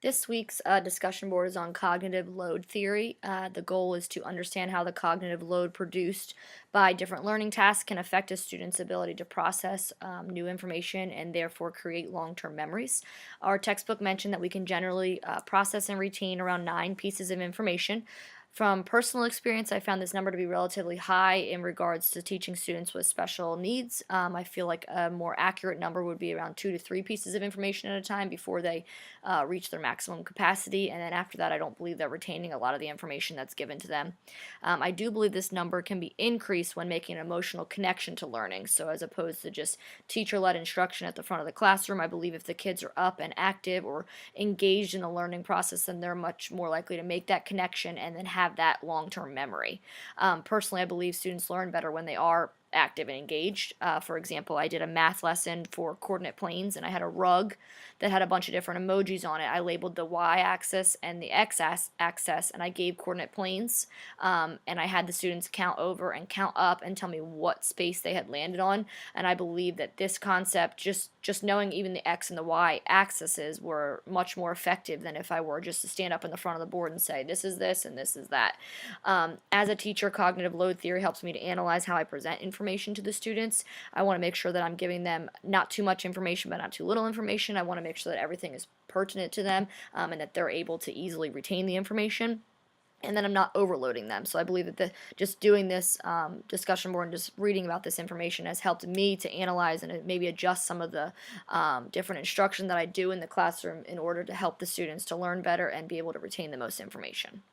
This week's discussion board is on cognitive load theory. The goal is to understand how the cognitive load produced by different learning tasks can affect a student's ability to process new information and therefore create long term memories. Our textbook mentioned that we can generally process and retain around 9 pieces of information. From personal experience, I found this number to be relatively high in regards to teaching students with special needs. I feel like a more accurate number would be around 2 to 3 pieces of information at a time before they reach their maximum capacity, and then after that, I don't believe they're retaining a lot of the information that's given to them. I do believe this number can be increased when making an emotional connection to learning. So, as opposed to just teacher led instruction at the front of the classroom, I believe if the kids are up and active or engaged in the learning process, then they're much more likely to make that connection and then have that long term memory. Personally, I believe students learn better when they are active and engaged. For example, I did a math lesson for coordinate planes and I had a rug that had a bunch of different emojis on it. I labeled the y-axis and the x-axis and I gave coordinate planes, and I had the students count over and count up and tell me what space they had landed on. And I believe that this concept, just knowing even the x and the y axes, were much more effective than if I were just to stand up in the front of the board and say this is this and this is that. As a teacher, cognitive load theory helps me to analyze how I present information to the students. I want to make sure that I'm giving them not too much information but not too little information. I want to make sure that everything is pertinent to them, and that they're able to easily retain the information, and then I'm not overloading them. So I believe that just doing this discussion board and just reading about this information has helped me to analyze and maybe adjust some of the different instruction that I do in the classroom in order to help the students to learn better and be able to retain the most information.